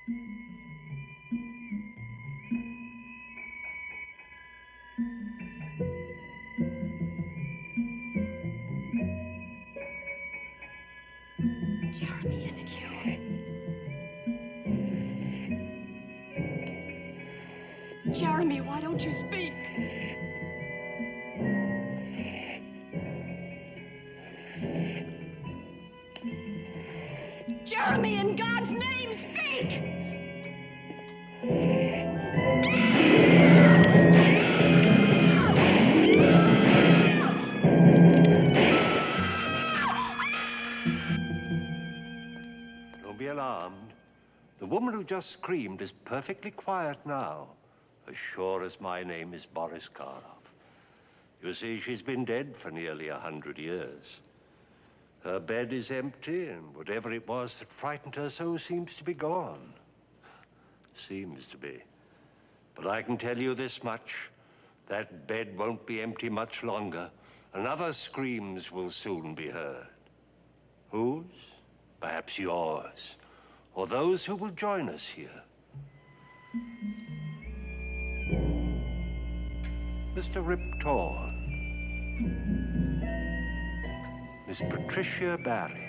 Jeremy, is it you? Jeremy, why don't you speak? Jeremy, in God's name, speak! Don't be alarmed. The woman who just screamed is perfectly quiet now, as sure as my name is Boris Karloff. You see, she's been dead for nearly 100 years. Her bed is empty, and whatever it was that frightened her so seems to be gone. Seems to be. But I can tell you this much. That bed won't be empty much longer, and other screams will soon be heard. Whose? Perhaps yours, or those who will join us here. Mr. Rip Torn, Miss Patricia Barry,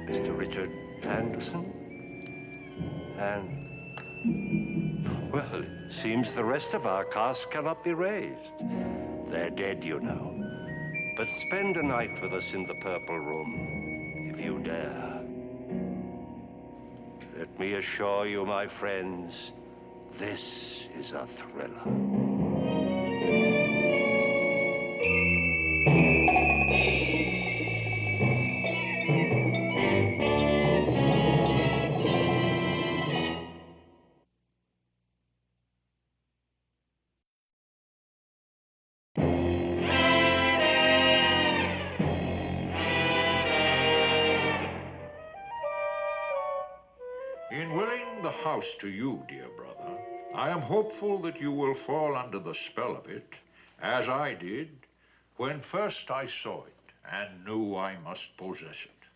Mr. Richard Anderson, and, well, it seems the rest of our cast cannot be raised. They're dead, you know. But spend a night with us in the Purple Room, if you dare. Let me assure you, my friends, this is a thriller. In willing the house to you, dear brother, I am hopeful that you will fall under the spell of it, as I did when first I saw it and knew I must possess it.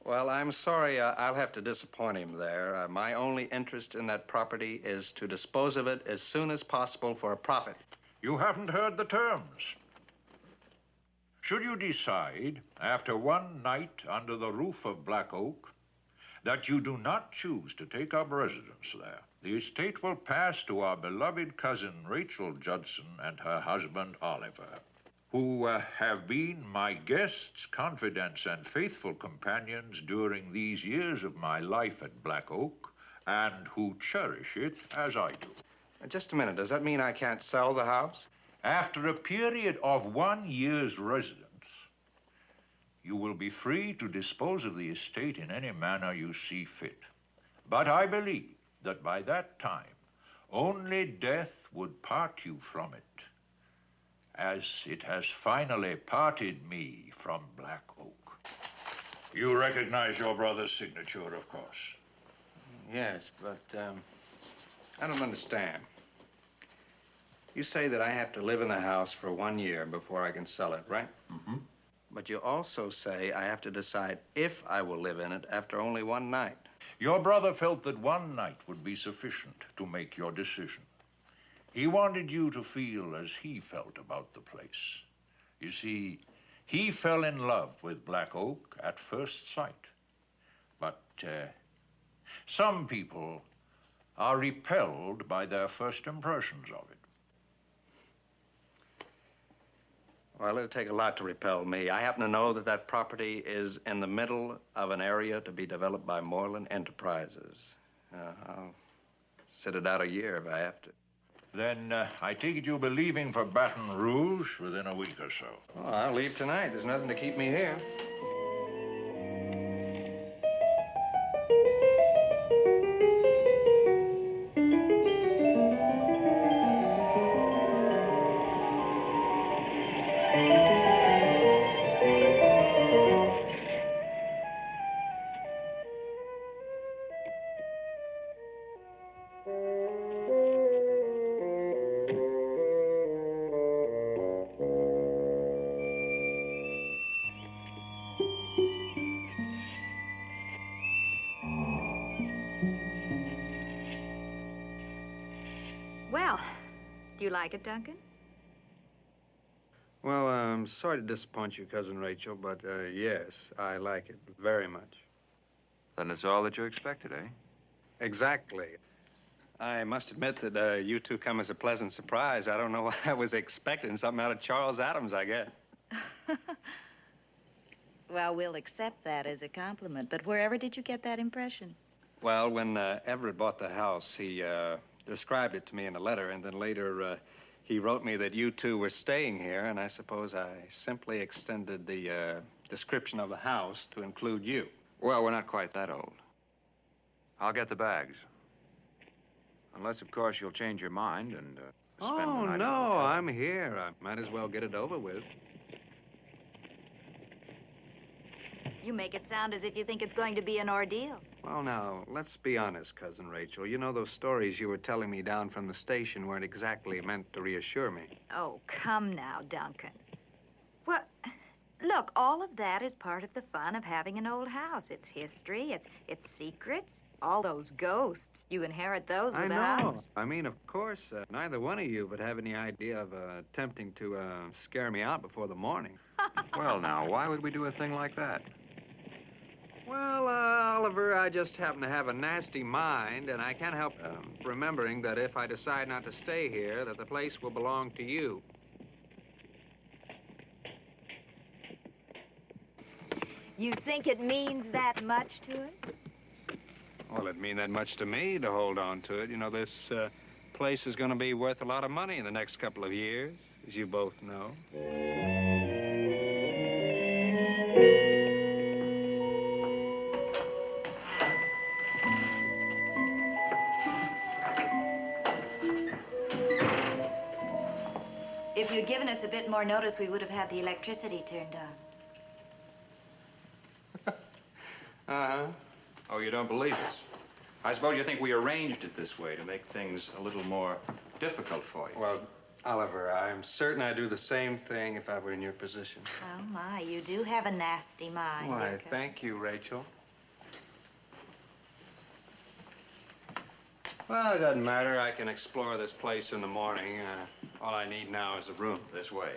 Well, I'm sorry I'll have to disappoint him there. My only interest in that property is to dispose of it as soon as possible for a profit. You haven't heard the terms. Should you decide, after one night under the roof of Black Oak, that you do not choose to take up residence there, the estate will pass to our beloved cousin Rachel Judson and her husband Oliver, who have been my guests, confidants, and faithful companions during these years of my life at Black Oak, and who cherish it as I do. Just a minute. Does that mean I can't sell the house? After a period of 1 year's residence, you will be free to dispose of the estate in any manner you see fit. But I believe that by that time, only death would part you from it, as it has finally parted me from Black Oak. You recognize your brother's signature, of course. Yes, but I don't understand. You say that I have to live in the house for 1 year before I can sell it, right? Mm-hmm. But you also say I have to decide if I will live in it after only one night. Your brother felt that one night would be sufficient to make your decision. He wanted you to feel as he felt about the place. You see, he fell in love with Black Oak at first sight. But some people are repelled by their first impressions of it. Well, it'll take a lot to repel me. I happen to know that that property is in the middle of an area to be developed by Moreland Enterprises. I'll sit it out a year if I have to. Then I take it you'll be leaving for Baton Rouge within a week or so. Well, I'll leave tonight. There's nothing to keep me here. you like it, Duncan? Well, I'm sorry to disappoint you, Cousin Rachel, but yes, I like it very much. Then it's all that you expected, eh? Exactly. I must admit that you two come as a pleasant surprise. I don't know what I was expecting. Something out of Charles Adams, I guess. Well, we'll accept that as a compliment, but wherever did you get that impression? Well, when Everett bought the house, he described it to me in a letter, and then later he wrote me that you two were staying here, and I suppose I simply extended the description of the house to include you. Well, we're not quite that old. I'll get the bags. Unless, of course, you'll change your mind and spend the Oh, night. no, I'm here. I might as well get it over with. You make it sound as if you think it's going to be an ordeal. Well, now, let's be honest, Cousin Rachel. You know, those stories you were telling me down from the station weren't exactly meant to reassure me. Oh, come now, Duncan. Well, look, all of that is part of the fun of having an old house. It's history, it's secrets, all those ghosts. You inherit those with the house. I mean, of course, neither one of you would have any idea of attempting to scare me out before the morning. Well, now, why would we do a thing like that? Well, Oliver, I just happen to have a nasty mind, and I can't help remembering that if I decide not to stay here, that the place will belong to you. You think it means that much to us? Well, it'd mean that much to me to hold on to it. You know, this place is going to be worth a lot of money in the next couple of years, as you both know. If you'd given us a bit more notice, we would have had the electricity turned on. Uh-huh. Oh, you don't believe us? I suppose you think we arranged it this way to make things a little more difficult for you. Well, Oliver, I'm certain I'd do the same thing if I were in your position. Oh, my, you do have a nasty mind. Why, Duncan. thank you, Rachel. Well, it doesn't matter. I can explore this place in the morning. All I need now is a room. This way.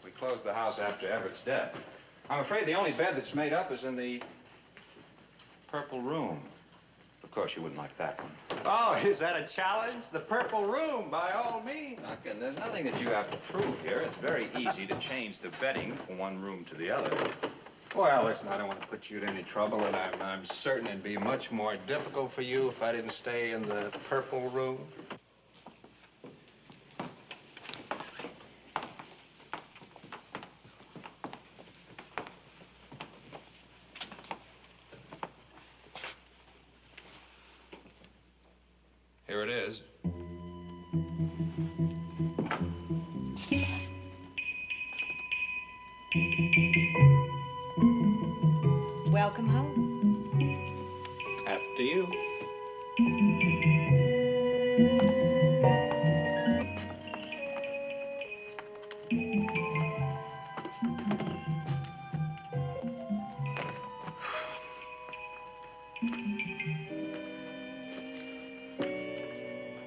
We closed the house after Everett's death. I'm afraid the only bed that's made up is in the purple room. Of course, you wouldn't like that one. Oh, is that a challenge? The purple room, by all means. Duncan, there's nothing that you have to prove here. It's very easy to change the bedding from one room to the other. Well, listen, I don't want to put you to any trouble, and I'm certain it'd be much more difficult for you if I didn't stay in the purple room. Here it is. Welcome home. After you.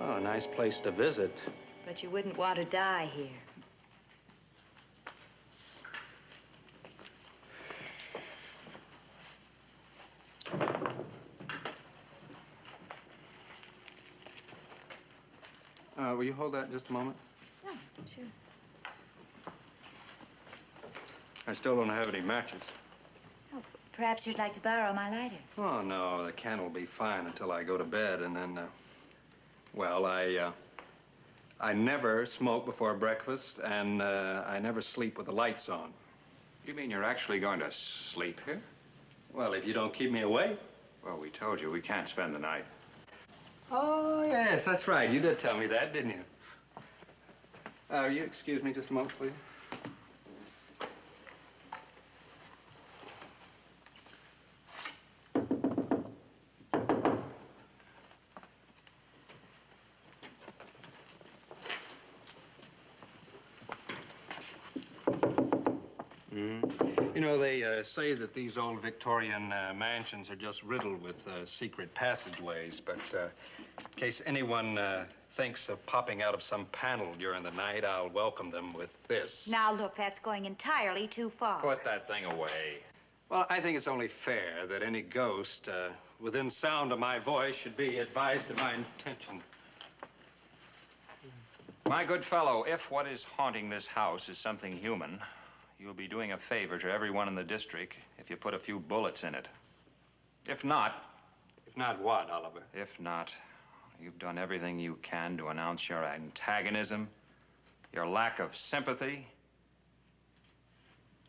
Oh, a nice place to visit. But you wouldn't want to die here. Will you hold that just a moment? Oh, sure. I still don't have any matches. Oh, perhaps you'd like to borrow my lighter. Oh, no, the can will be fine until I go to bed, and then, well, I never smoke before breakfast, and I never sleep with the lights on. You mean you're actually going to sleep here? Well, if you don't keep me awake. Well, we told you we can't spend the night. Oh, yes, that's right. You did tell me that, didn't you? Will you excuse me just a moment, please? You know, they say that these old Victorian mansions are just riddled with secret passageways, but in case anyone thinks of popping out of some panel during the night, I'll welcome them with this. Now, look, that's going entirely too far. Put that thing away. Well, I think it's only fair that any ghost within sound of my voice should be advised of my intention. My good fellow, if what is haunting this house is something human, you'll be doing a favor to everyone in the district if you put a few bullets in it. If not... If not what, Oliver? If not, you've done everything you can to announce your antagonism, your lack of sympathy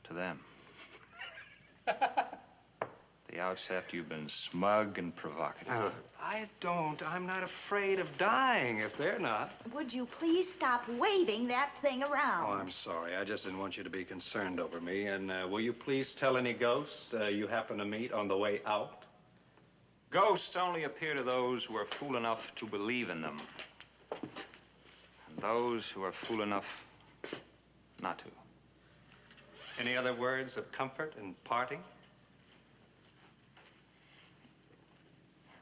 to them. At the outset, you've been smug and provocative. I'm not afraid of dying if they're not. Would you please stop waving that thing around? Oh, I'm sorry. I just didn't want you to be concerned over me. And will you please tell any ghosts you happen to meet on the way out? Ghosts only appear to those who are fool enough to believe in them. And those who are fool enough not to. Any other words of comfort in parting?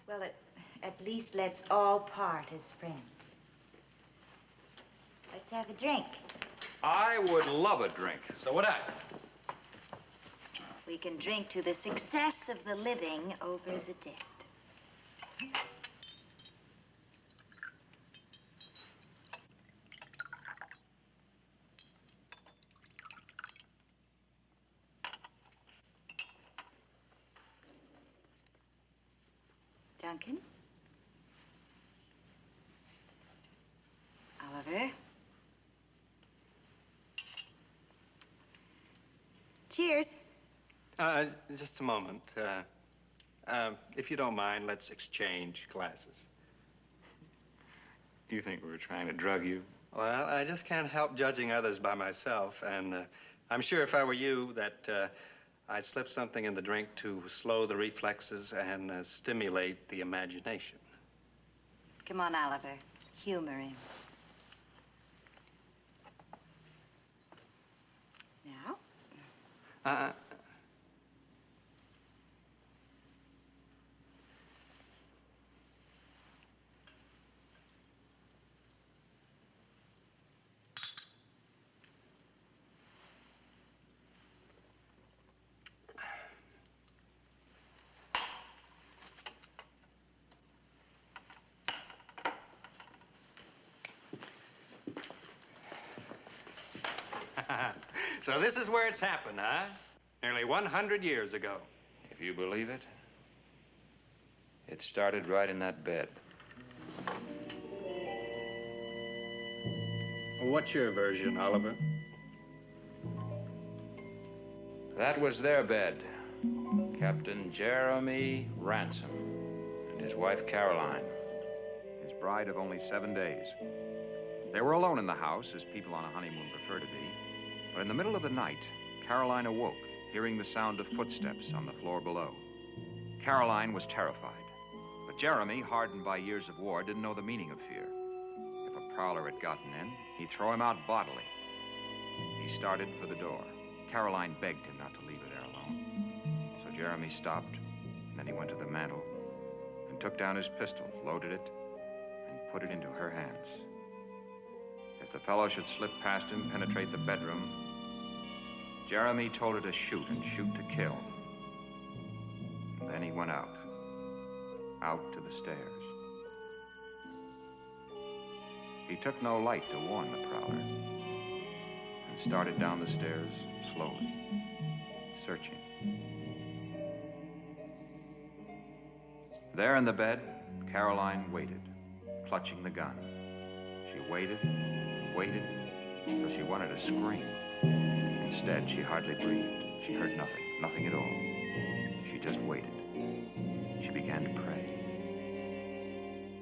Well, at least let's all part as friends. Let's have a drink. I would love a drink. So would I. We can drink to the success of the living over the dead. Duncan? Oliver? Cheers. Just a moment. If you don't mind, let's exchange glasses. You think we were trying to drug you? Well, I just can't help judging others by myself, and I'm sure if I were you that I'd slip something in the drink to slow the reflexes and stimulate the imagination. Come on, Oliver. Humor him. Now? So this is where it's happened, huh? Nearly 100 years ago. If you believe it, it started right in that bed. Well, what's your version, Oliver? That was their bed. Captain Jeremy Ransom and his wife Caroline. His bride of only 7 days. They were alone in the house, as people on a honeymoon prefer to be. But in the middle of the night, Caroline awoke, hearing the sound of footsteps on the floor below. Caroline was terrified. But Jeremy, hardened by years of war, didn't know the meaning of fear. If a prowler had gotten in, he'd throw him out bodily. He started for the door. Caroline begged him not to leave her there alone. So Jeremy stopped, and then he went to the mantel and took down his pistol, loaded it, and put it into her hands. If the fellow should slip past him, penetrate the bedroom, Jeremy told her to shoot and shoot to kill. And then he went out to the stairs. He took no light to warn the prowler and started down the stairs slowly, searching. There in the bed, Caroline waited, clutching the gun. She waited, waited, till she wanted to scream. Instead, she hardly breathed. She heard nothing, nothing at all. She just waited. She began to pray.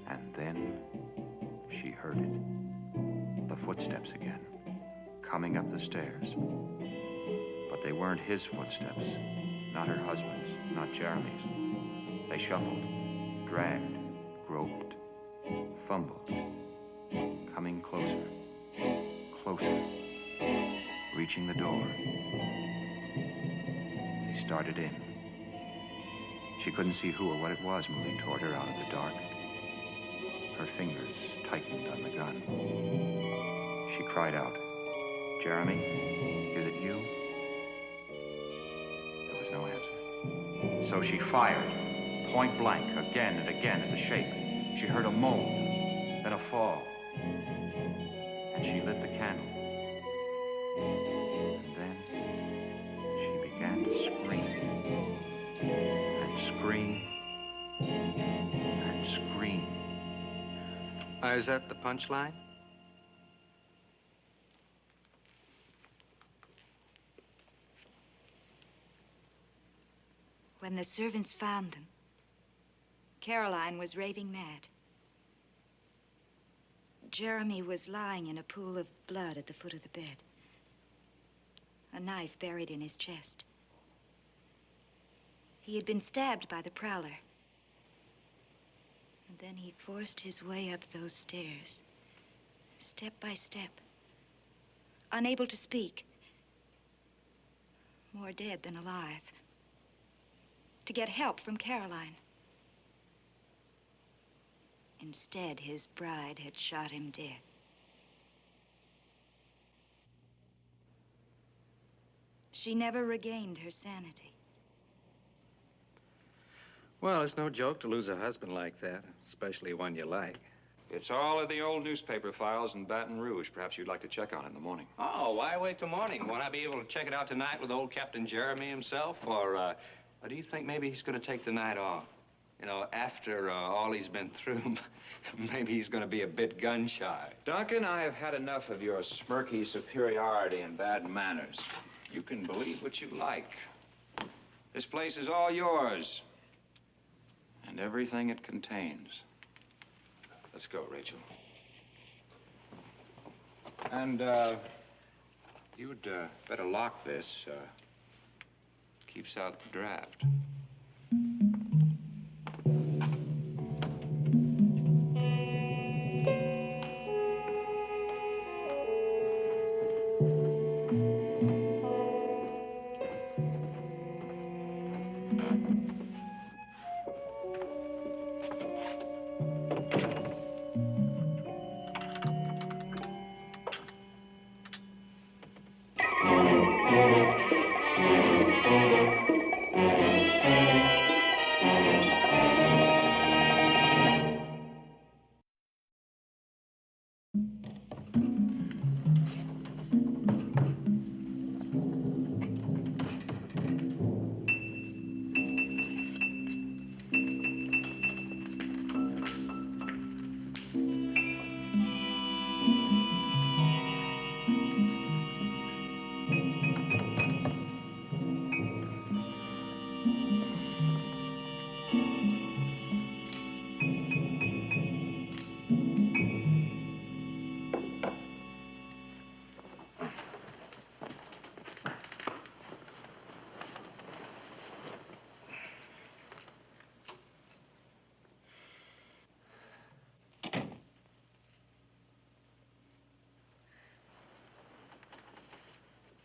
And then she heard it. The footsteps again, coming up the stairs. But they weren't his footsteps, not her husband's, not Jeremy's. They shuffled, dragged, groped, fumbled, coming closer, closer, reaching the door. They started in. She couldn't see who or what it was moving toward her out of the dark. Her fingers tightened on the gun. She cried out, "Jeremy, is it you?" There was no answer. So she fired, point blank, again and again at the shape. She heard a moan, then a fall. And she lit the candle. And then she began to scream. And scream. And scream. Is that the punchline? When the servants found them, Caroline was raving mad. Jeremy was lying in a pool of blood at the foot of the bed, a knife buried in his chest. He had been stabbed by the prowler. And then he forced his way up those stairs, step by step, unable to speak, more dead than alive, to get help from Caroline. Instead, his bride had shot him dead. She never regained her sanity. Well, it's no joke to lose a husband like that, especially one you like. It's all in the old newspaper files in Baton Rouge. Perhaps you'd like to check on it in the morning. Oh, why wait till morning? Won't I be able to check it out tonight with old Captain Jeremy himself? Or do you think maybe he's going to take the night off? You know, after all he's been through, maybe he's going to be a bit gun-shy. Duncan, I have had enough of your smirky superiority and bad manners. You can believe what you like. This place is all yours. And everything it contains. Let's go, Rachel. And, you'd better lock this. Keeps out the draft.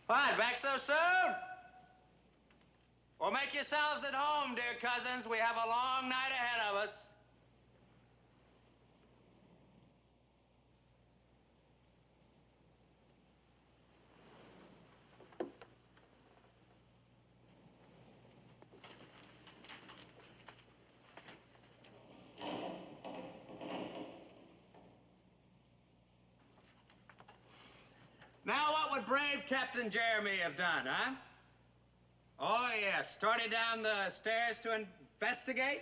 What, back so soon? Well, make yourselves at home, dear cousins. We have a long night ahead of us. Now, what would brave Captain Jeremy have done, huh? Oh, yes, started down the stairs to investigate?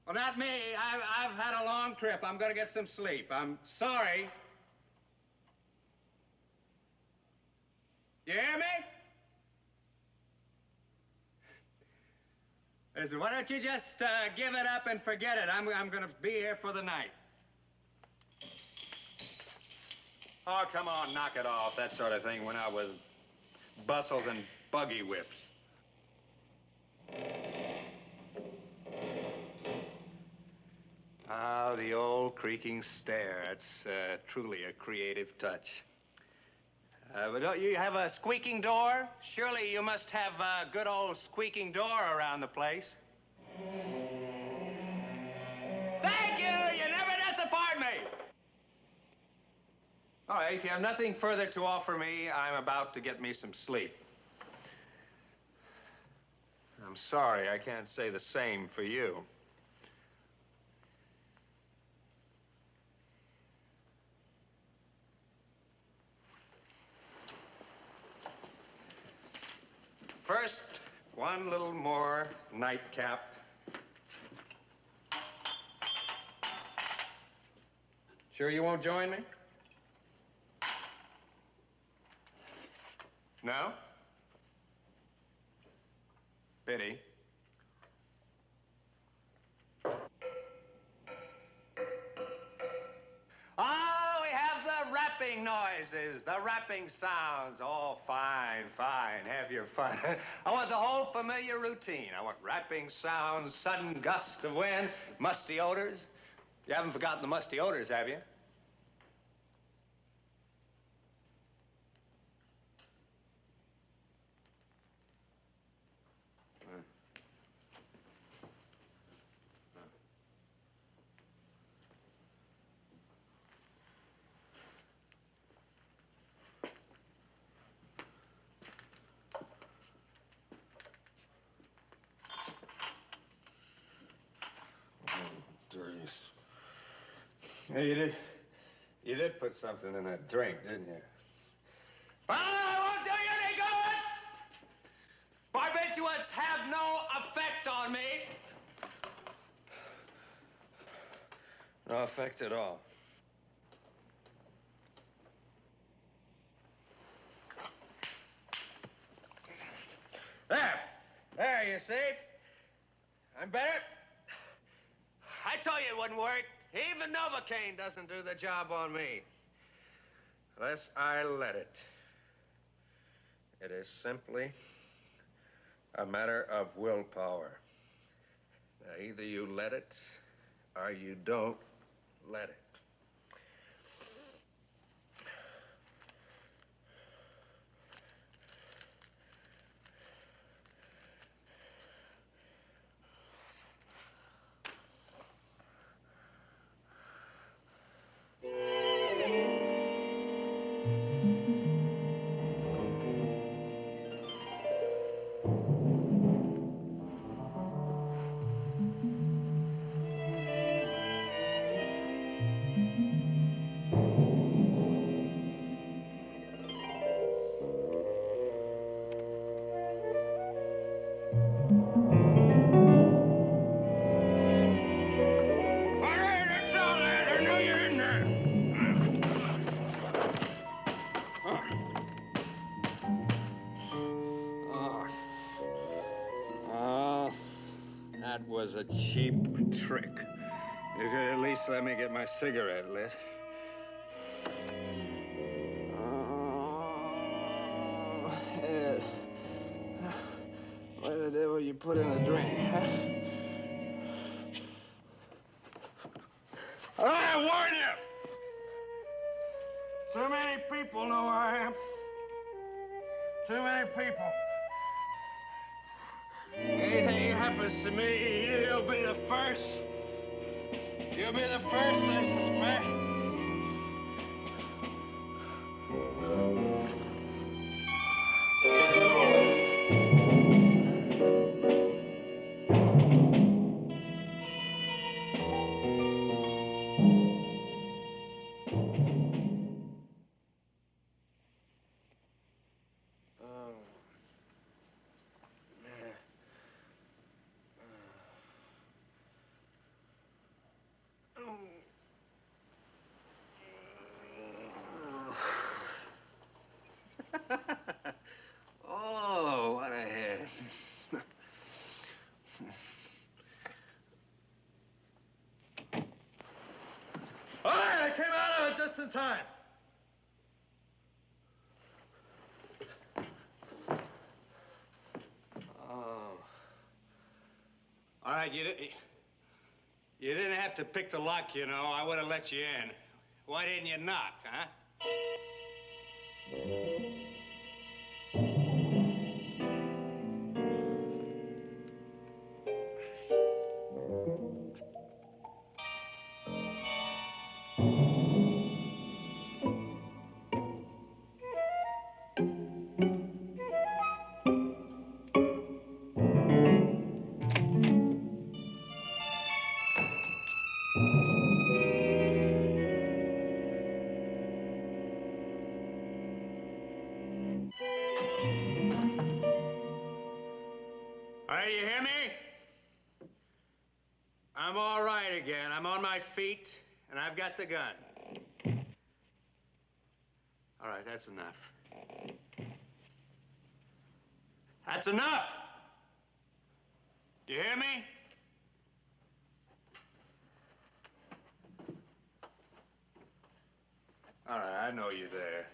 Well, not me. I've had a long trip. I'm going to get some sleep. I'm sorry. You hear me? Listen, why don't you just give it up and forget it? I'm going to be here for the night. Oh, come on, knock it off. That sort of thing went out with bustles and buggy whips. Ah, the old creaking stair. It's truly a creative touch. But don't you have a squeaking door? Surely you must have a good old squeaking door around the place. There! All right, if you have nothing further to offer me, I'm about to get me some sleep. I'm sorry, I can't say the same for you. First, one little more nightcap. Sure you won't join me? No? Pity. Oh, we have the rapping noises, the rapping sounds. Oh, fine, fine. Have your fun. I want the whole familiar routine. I want rapping sounds, sudden gust of wind, musty odors. You haven't forgotten the musty odors, have you? Yeah, you did put something in that drink, didn't you? Well, I won't do you any good! Barbiturates have no effect on me. No effect at all. There, you see? I'm better. I told you it wouldn't work. Even Novocaine doesn't do the job on me. Unless I let it. It is simply a matter of willpower. Now, either you let it or you don't let it. That was a cheap trick. You could at least let me get my cigarette lit. Oh, Ed. Why the devil you put in a drink, huh? I warn you! Too many people know who I am. Too many people. Anything happens to me, you'll be the first. You'll be the first, I suspect. Oh, what a head. All right, I came out of it just in time. Oh. All right, you didn't have to pick the lock, you know. I would have let you in. Why didn't you knock, huh? All right, you hear me? I'm all right again. I'm on my feet, and I've got the gun. All right, that's enough. That's enough! You hear me? All right, I know you're there.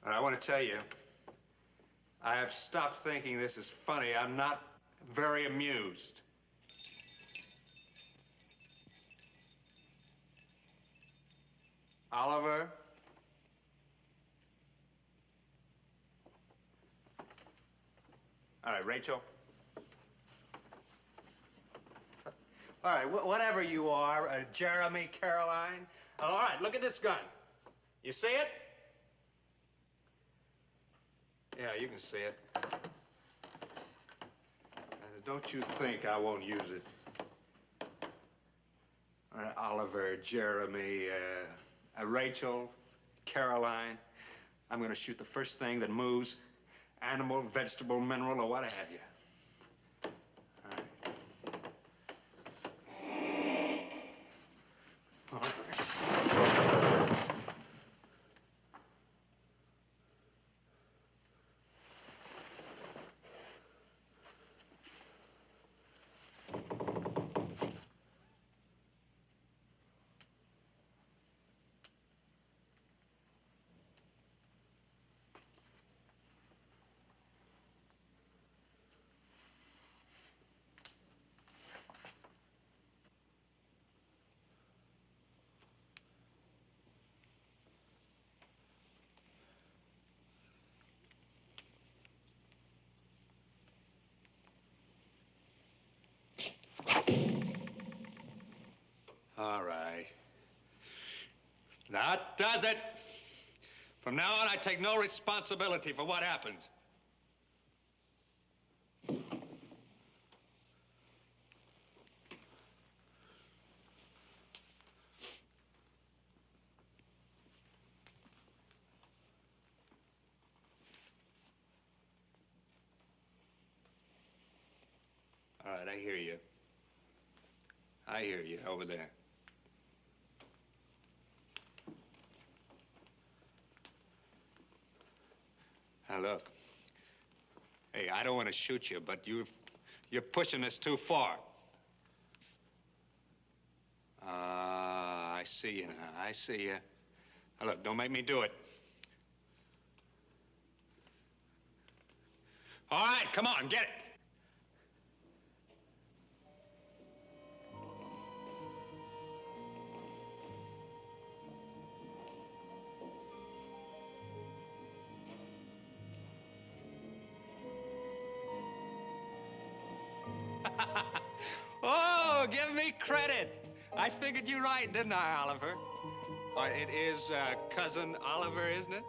And I want to tell you, I have stopped thinking this is funny. I'm not very amused. Oliver? All right, Rachel. All right, whatever you are, Jeremy, Caroline. All right, look at this gun. You see it? Yeah, you can see it. Don't you think I won't use it? All right, Oliver, Jeremy, Rachel, Caroline. I'm going to shoot the first thing that moves, animal, vegetable, mineral, or what have you. All right. All right. That does it. From now on, I take no responsibility for what happens. All right, I hear you. I hear you over there. Now, look. Hey, I don't want to shoot you, but you're pushing this too far. I see you now. I see you. Now, look, don't make me do it. All right, come on, get it. Oh, give me credit. I figured you right, didn't I, Oliver? It is Cousin Oliver, isn't it?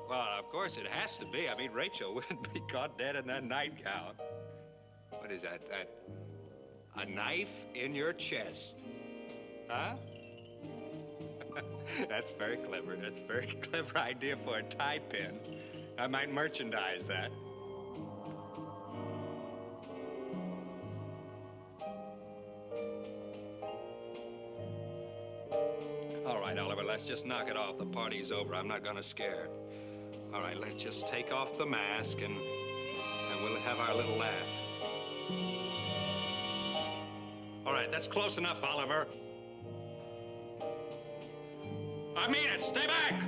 Well, of course it has to be. I mean, Rachel wouldn't be caught dead in that nightgown. What is that? A knife in your chest? Huh? That's very clever. That's a very clever idea for a tie pin. I might merchandise that. All right, Oliver, let's just knock it off. The party's over. I'm not gonna scare. All right, let's just take off the mask and we'll have our little laugh. All right, that's close enough, Oliver. I mean it. Stay back.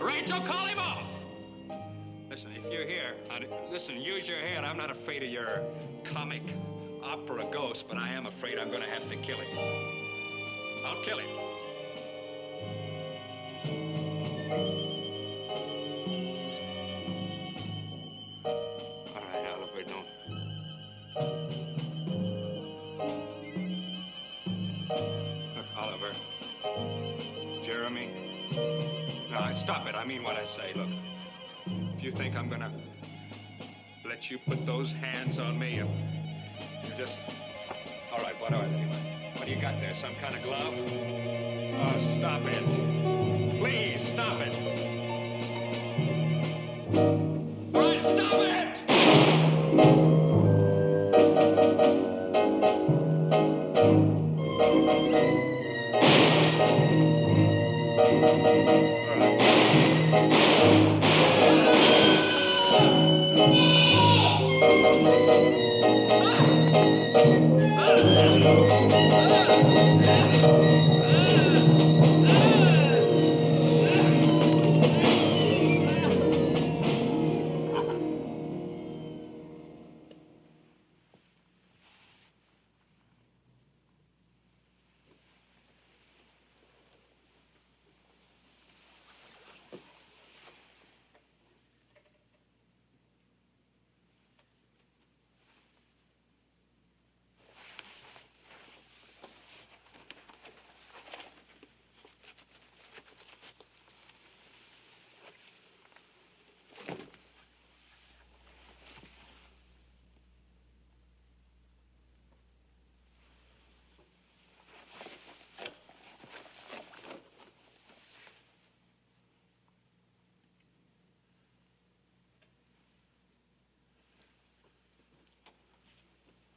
Rachel, call him off. Listen, if you're here, listen, use your head. I'm not afraid of your comic opera ghost, but I am afraid I'm going to have to kill him. I'll kill him. All right, Oliver, don't. Look, Oliver. Jeremy. No, stop it. I mean what I say. Look. If you think I'm gonna let you put those hands on me, you just... All right, what are they? What do you got there, some kind of glove? Oh, stop it. Please, stop it. All right, stop it!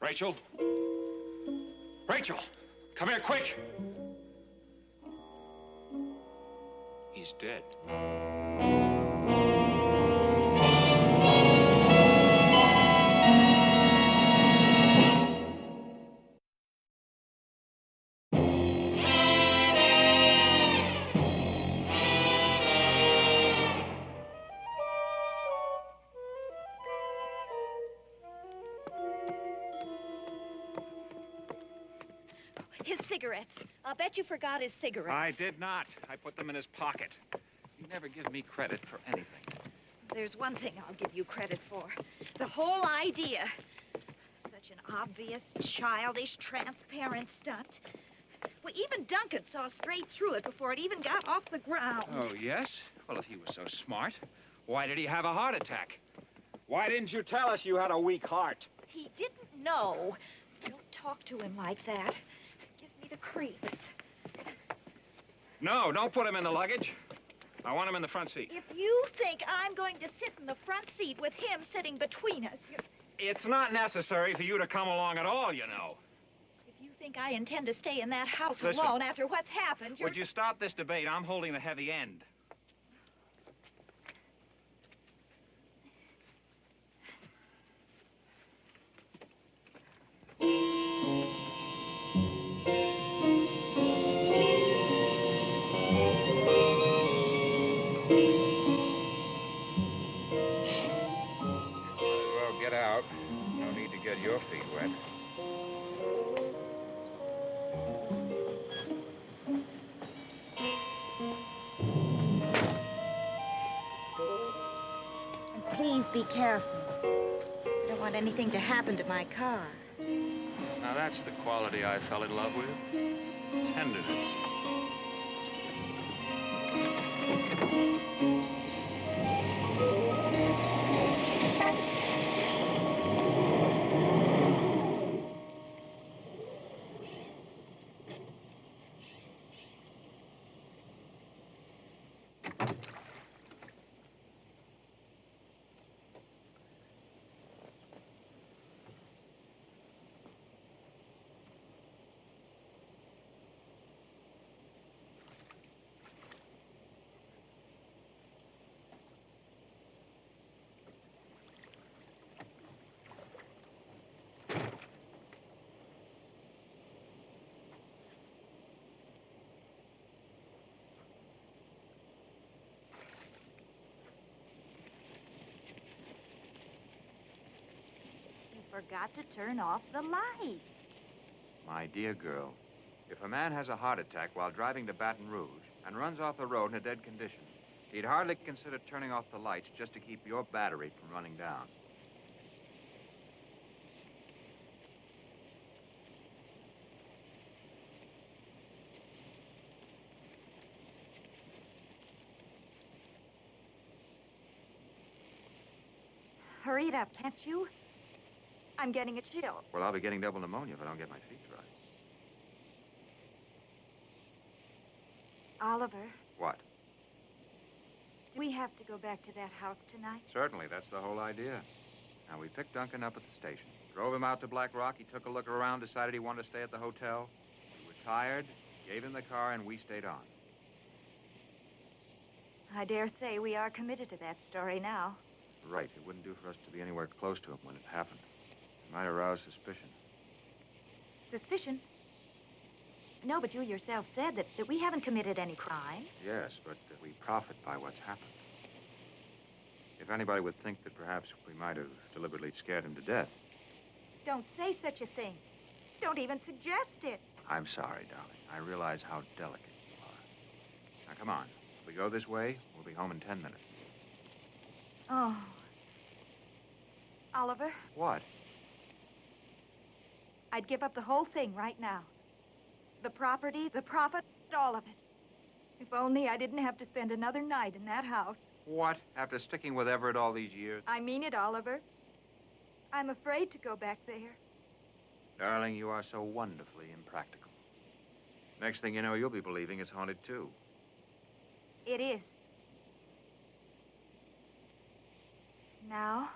Rachel? Rachel! Come here, quick! He's dead. His cigarettes. I'll bet you forgot his cigarettes. I did not. I put them in his pocket. You never give me credit for anything. There's one thing I'll give you credit for. The whole idea. Such an obvious, childish, transparent stunt. Well, even Duncan saw straight through it before it even got off the ground. Oh, yes? Well, if he was so smart, why did he have a heart attack? Why didn't you tell us you had a weak heart? He didn't know. Don't talk to him like that. Gives me the creeps. No, don't put him in the luggage. I want him in the front seat. If you think I'm going to sit in the front seat with him sitting between us, It's not necessary for you to come along at all, you know. if you think I intend to stay in that house Listen. alone after what's happened, Would you stop this debate? I'm holding the heavy end. Get out. No need to get your feet wet. And please be careful. I don't want anything to happen to my car. Now that's the quality I fell in love with. Tenderness. Forgot to turn off the lights. My dear girl, if a man has a heart attack while driving to Baton Rouge and runs off the road in a dead condition, he'd hardly consider turning off the lights just to keep your battery from running down. Hurry it up, can't you? I'm getting a chill. Well, I'll be getting double pneumonia if I don't get my feet dry. Oliver, What? Do we have to go back to that house tonight? Certainly, that's the whole idea. Now, we picked Duncan up at the station, drove him out to Black Rock. He took a look around, decided he wanted to stay at the hotel. We were tired, gave him the car, and we stayed on. I dare say we are committed to that story now. Right. It wouldn't do for us to be anywhere close to him when it happened. It might arouse suspicion. Suspicion? No, but you yourself said that we haven't committed any crime. Yes, but that we profit by what's happened. If anybody would think that perhaps we might have deliberately scared him to death. Don't say such a thing. Don't even suggest it. I'm sorry, darling. I realize how delicate you are. Now, come on. If we go this way, we'll be home in 10 minutes. Oh. Oliver, What? I'd give up the whole thing right now. The property, the profit, all of it. If only I didn't have to spend another night in that house. What? After sticking with Everett all these years? I mean it, Oliver. I'm afraid to go back there. Darling, you are so wonderfully impractical. Next thing you know, you'll be believing it's haunted, too. It is. Now?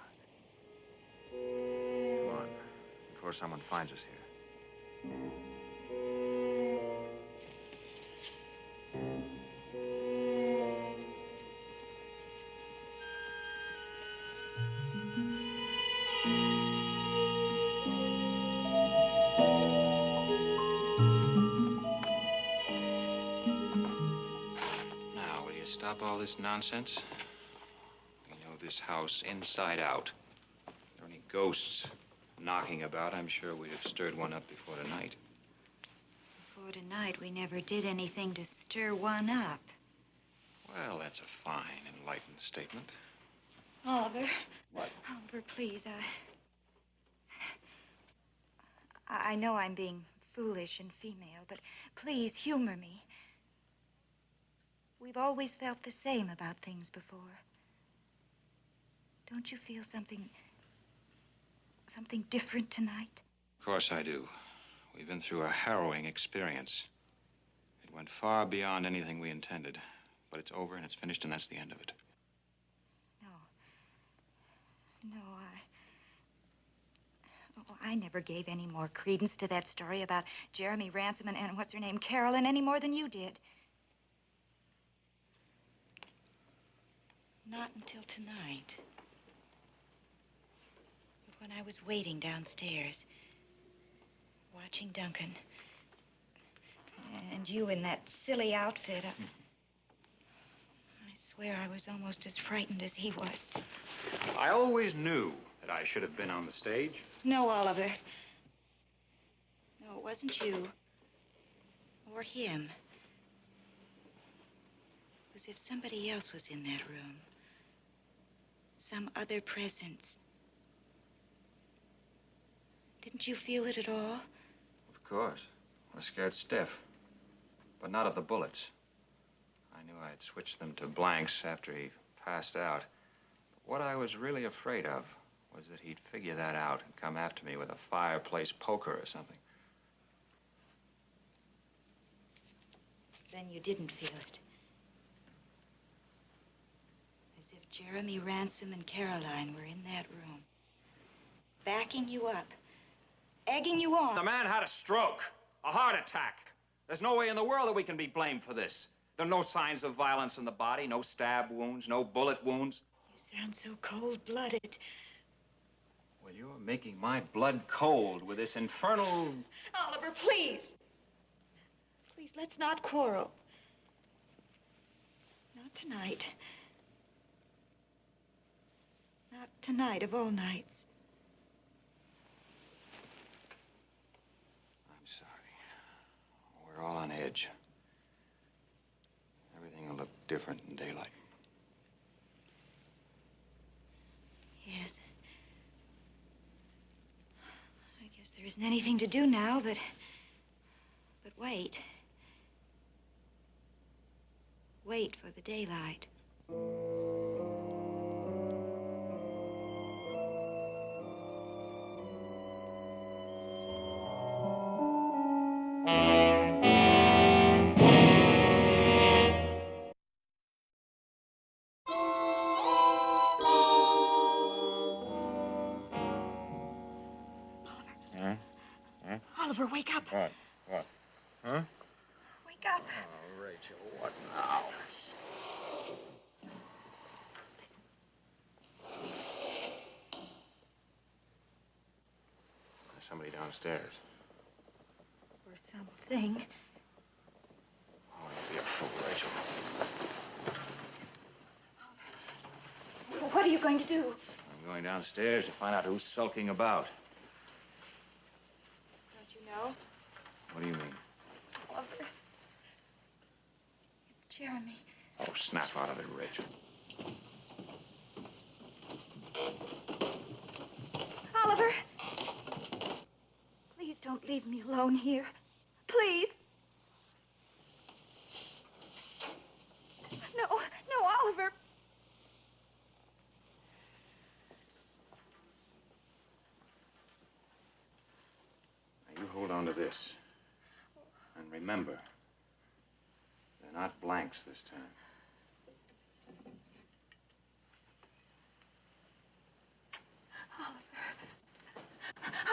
Come on, before someone finds us here. Now, will you stop all this nonsense? We know this house inside out. If there are any ghosts knocking about, I'm sure we'd have stirred one up before tonight. Before tonight, we never did anything to stir one up. Well, that's a fine, enlightened statement. Oliver. What? Oliver, please, I know I'm being foolish and female, but please humor me. We've always felt the same about things before. Don't you feel something different tonight? Of course I do. We've been through a harrowing experience. It went far beyond anything we intended. But it's over and it's finished and that's the end of it. No, I never gave any more credence to that story about Jeremy Ransom and what's her name, Carolyn, any more than you did. Not until tonight. But when I was waiting downstairs, watching Duncan, and you in that silly outfit, I swear I was almost as frightened as he was. I always knew that I should have been on the stage. No, Oliver. No, it wasn't you. Or him. It was if somebody else was in that room. Some other presence. Didn't you feel it at all? Of course. I was scared stiff. But not of the bullets. I knew I'd switched them to blanks after he passed out. But what I was really afraid of was that he'd figure that out and come after me with a fireplace poker or something. Then you didn't feel it. As if Jeremy Ransom and Caroline were in that room. Backing you up. Egging you on. The man had a stroke, a heart attack. There's no way in the world that we can be blamed for this. There are no signs of violence in the body, no stab wounds, no bullet wounds. You sound so cold-blooded. Well, you're making my blood cold with this infernal... Oliver, please. Please, let's not quarrel. Not tonight. Not tonight of all nights. I'm sorry. We're all on edge. Everything will look different in daylight. Yes. I guess there isn't anything to do now, but wait. Wait for the daylight. Oliver, wake up. What? What? Huh? Wake up. Oh, Rachel, what now? There's somebody downstairs. Or something. Oh, don't be a fool, Rachel. Well, what are you going to do? I'm going downstairs to find out who's sulking about. Don't you know? What do you mean? Oliver. It's Jeremy. Oh, snap out of it, Rachel. Oliver! Please don't leave me alone here. Please. No, no, Oliver. Now, you hold on to this. And remember, they're not blanks this time.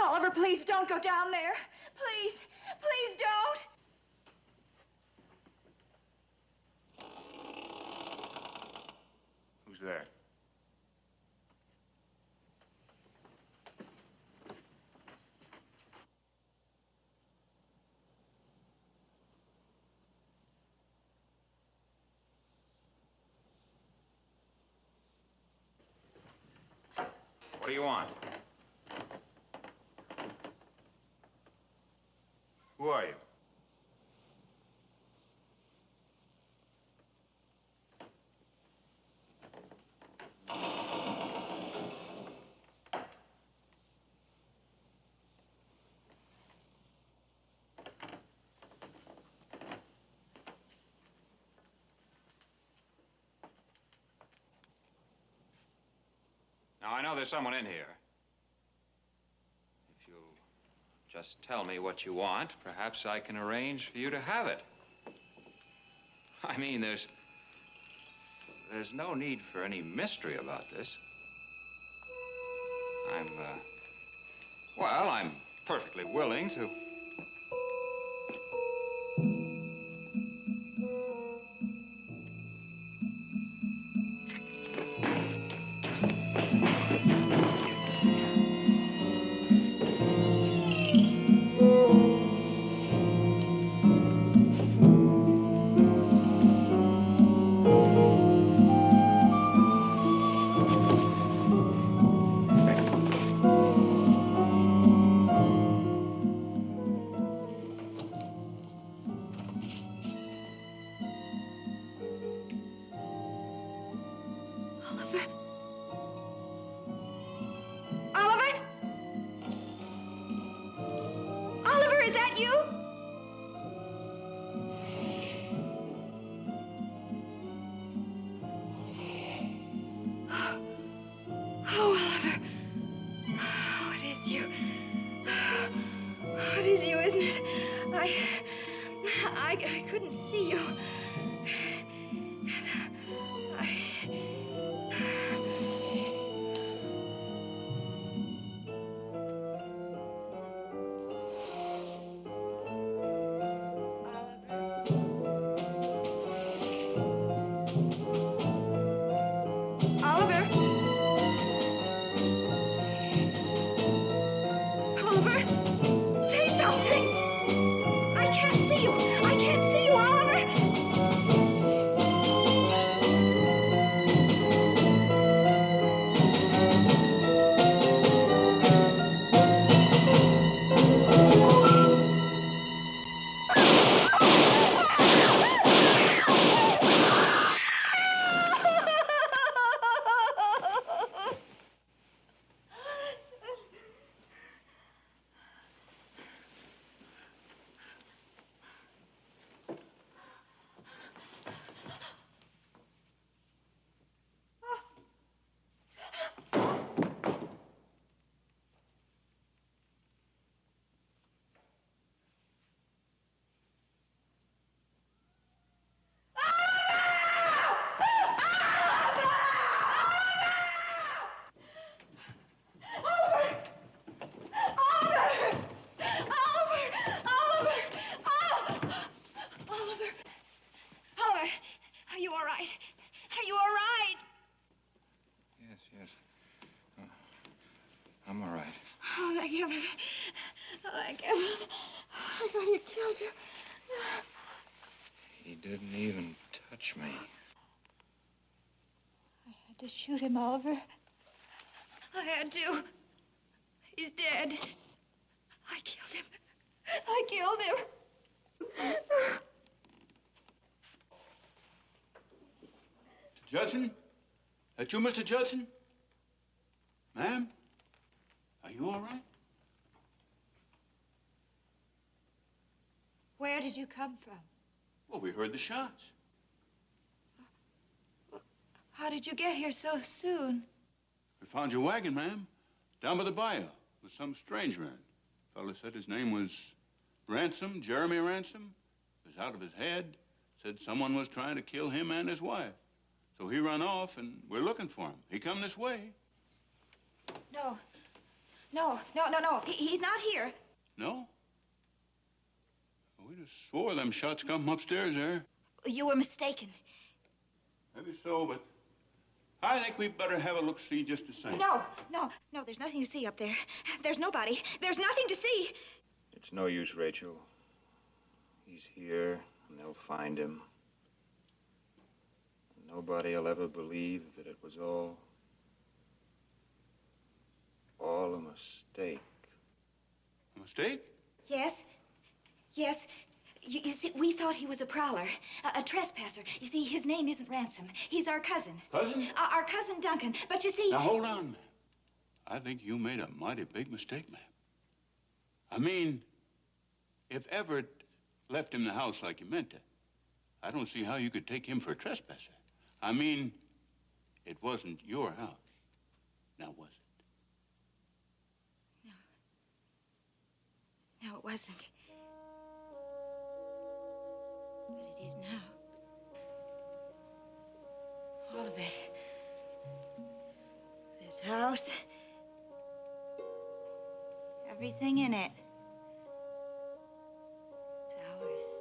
Oliver, please don't go down there. Please, please don't. Who's there? What do you want? Who are you? Now, I know there's someone in here. If you'll just tell me what you want, perhaps I can arrange for you to have it. I mean, there's no need for any mystery about this. I'm perfectly willing to... I couldn't see you. Oliver? Oliver? Say something! I can't see you! I can't see you, Oliver! you all right? Are you all right? Yes. I'm all right. Oh, thank heaven. Oh, thank heaven. I thought he killed you. He didn't even touch me. I had to shoot him, Oliver. I had to. He's dead. I killed him. I killed him. Judson? That you, Mr. Judson? Ma'am? Are you all right? Where did you come from? Well, we heard the shots. How did you get here so soon? We found your wagon, ma'am, down by the bayou with some strange man. Fellow said his name was Ransom, Jeremy Ransom. Was out of his head. Said someone was trying to kill him and his wife. So he run off, and we're looking for him. He come this way. No. He's not here. No? We just swore them shots come from upstairs there. You were mistaken. Maybe so, but I think we'd better have a look-see just the same. No, there's nothing to see up there. There's nobody. There's nothing to see. It's no use, Rachel. He's here, and they'll find him. Nobody will ever believe that it was all a mistake. A mistake? Yes. You see, we thought he was a prowler, a trespasser. You see, his name isn't Ransom. He's our cousin. Cousin? Our cousin Duncan. But you see... Now, hold on, ma'am. I think you made a mighty big mistake, ma'am. I mean, if Everett left him the house like you meant to, I don't see how you could take him for a trespasser. I mean, it wasn't your house. Now, was it? No, it wasn't. But it is now. All of it. This house. Everything in it. It's ours.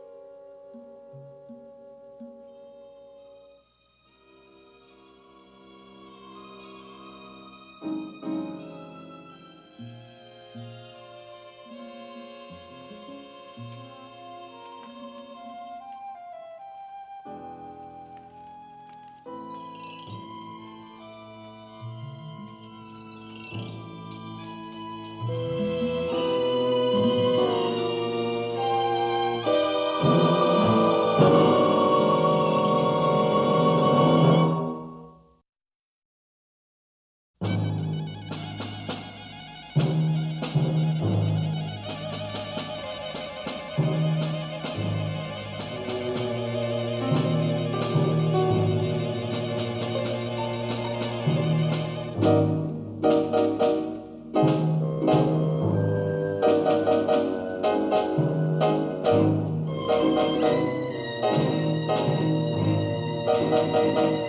Thank you.